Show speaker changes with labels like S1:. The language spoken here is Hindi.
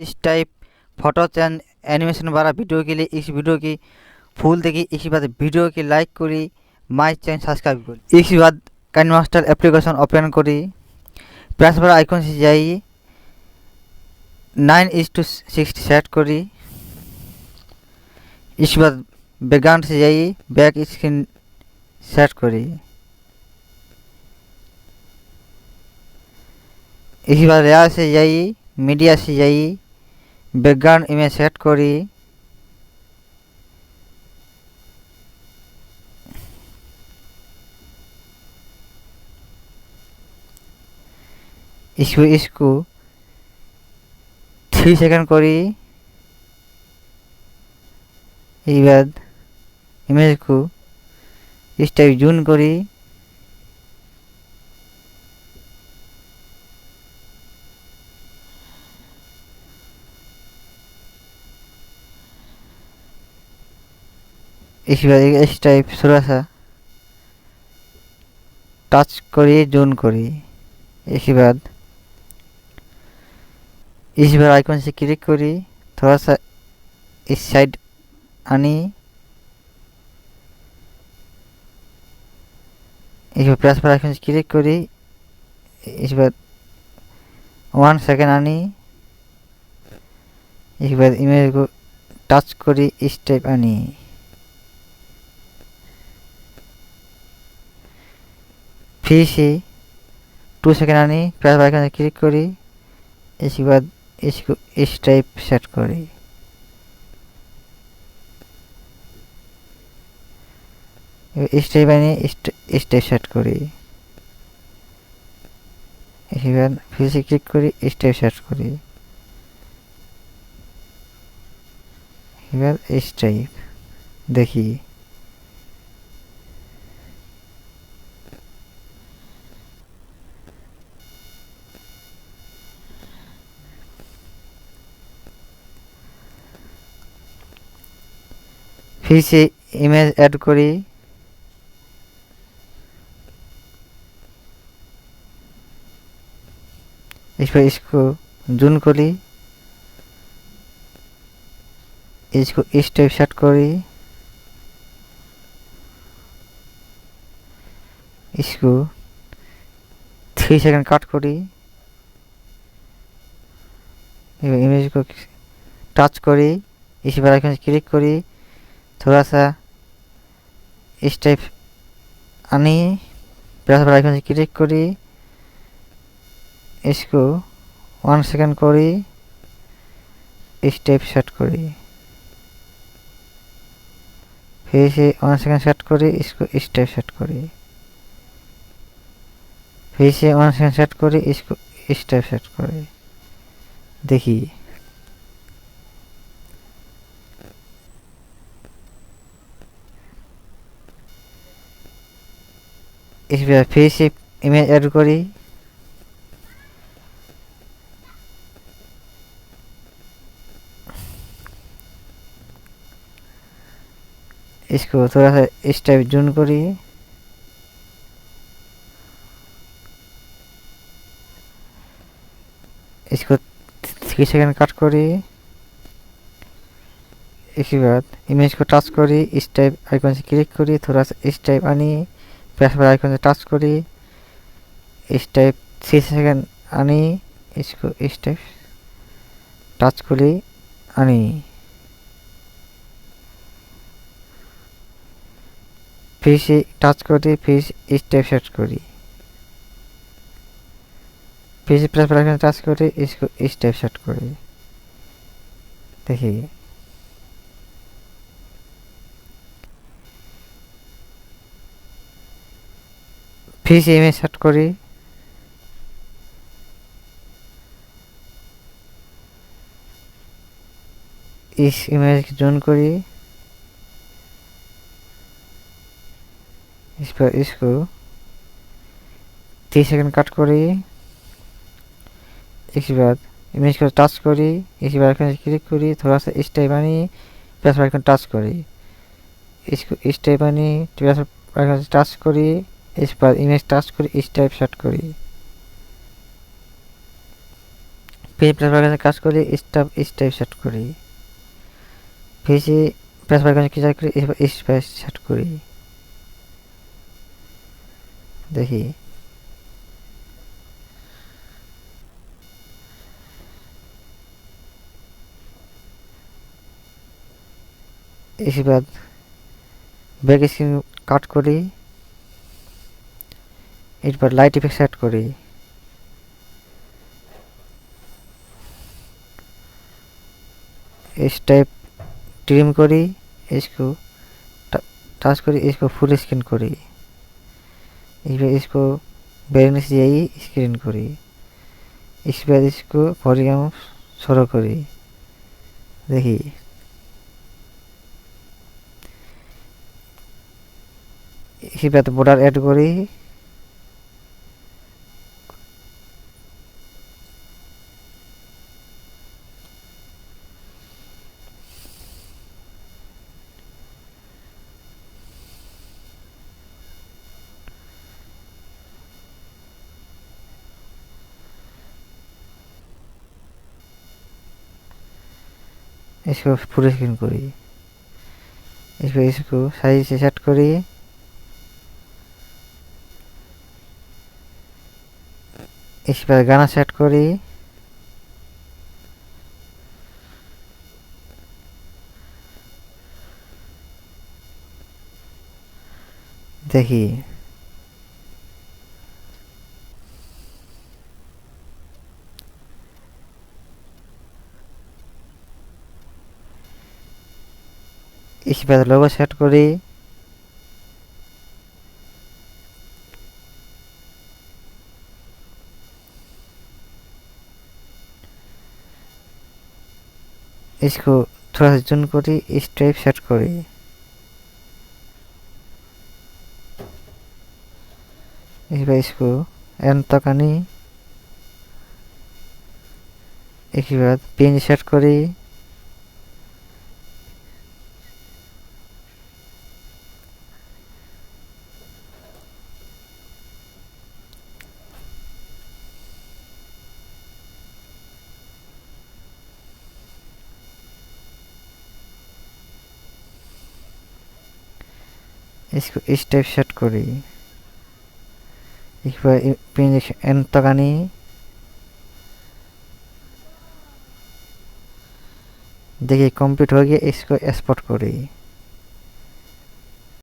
S1: इस टाइप फोटोज एंड एनिमेशन वाला वीडियो के लिए इस वीडियो की फुल देखिए। इसके बाद वीडियो की लाइक करी, माय चैनल सब्सक्राइब करी। इसके बाद काइनमास्टर एप्लीकेशन ओपन करी, प्लस वाला आइकन से जाइए, 9:60 सेट करी। इसके बाद बैकग्राउंड से जाइए, बैक स्क्रीन सेट करी। इसके बाद लेयर से जाइए, मीडिया से जाइए, बैकग्राउंड इमेज सेट करी। इसको 3 सेकंड करी। इसके बाद इमेज को इस टाइप जूम करी। इसके बाद इस टाइप थोड़ा सा टच करी, जूम करी। इसके बाद इस बार आइकन से क्लिक करी, थोड़ा सा इस साइड आनी। इस बार प्लस पर आइकन से क्लिक करी, इस बार 1 सेकंड आनी। इसके बाद इमेज को टच करी, इस टाइप आनी। फिर से 2 सेकंड आनी, प्लस पर आइकन से क्लिक करी। इसके बाद इसको इस टाइप सेट करी। इस टाइप आनी, इस टाइप सेट करी। इसके बाद फिर से क्लिक करी, इस टाइप सेट करी। इसके बाद इस टाइप देखिए। फिर से इमेज ऐड करी। इस पर इसको जूम करी, इसको इस टाइप सेट करी। इसको 3 सेकंड काट करी। इमेज को टच करी, इस पर आइकन से क्लिक करी, थोड़ा सा इस टाइप आनी, प्लस पर आइकन से क्लिक करी। इसको 1 सेकंड करी, इस टाइप सेट करी। फिर से 1 सेकंड सेट करी, इसको इस टाइप सेट करी। फिर से 1 सेकंड सेट करी, इसको इस टाइप सेट करी। देखिए इस बार फिर से इमेज ऐड करी। इसको थोड़ा सा इस टाइप जूम करी। इसको 3 सेकंड काट करी। इसके बाद इमेज को टच करी, इस टाइप आइकन से क्लिक करी, थोड़ा सा इस टाइप आनी, प्लस पर आइकन से टच करी, इस टाइप 3 सेकंड आनी। इसको इस टाइप टच करी आनी। फिर से टच करी, फिर इस टाइप सेट करी। फिर से प्लस पर आइकन से टच करी, इसको इस टाइप सेट करी। देखिए फिर से इमेज सेट करी। इस इमेज को जूम करी। इस पर इसको 30 सेकंड काट करी। इसके बाद इमेज को टच करी, इसके बाद आइकन से क्लिक करी, थोड़ा सा इस टाइप आनी, प्लस आइकन टच करी। इसको इस टाइप आनी, प्लस आइकन से टच करी, इस पर इमेज टच करी, इस टाइप सेट करी। फिर प्रेस बार काज करी स्टेप सेट करी फिर प्रेस बार की करी स्पेस सेट करी देखी इसके बाद बैक स्क्रीन काट करी इस पर लाइट इफेक्ट सेट करी इस टाइप ट्रिम करी इसको टच करी इसको फुल स्क्रीन करी इसको ब्राइटनेस दिए स्क्रीन करी इस बाद इसको वॉल्यूम शुरू करी देखी इसी बाद बॉर्डर ऐड करी इसको फुल स्क्रीन करी इसको साइज से सेट करी इस पर गाना सेट करी देखी इस बाद लोगो सेट करी इसको थोड़ा सा जूम करी इस टाइप सेट करी इस बाद इसको एंड तक आनी इसके बाद पिन सेट करी इसको इस टाइप सेट करी एक बार पिन एंड तक आनी देखिए कंप्लीट हो गया इसको एक्सपोर्ट करी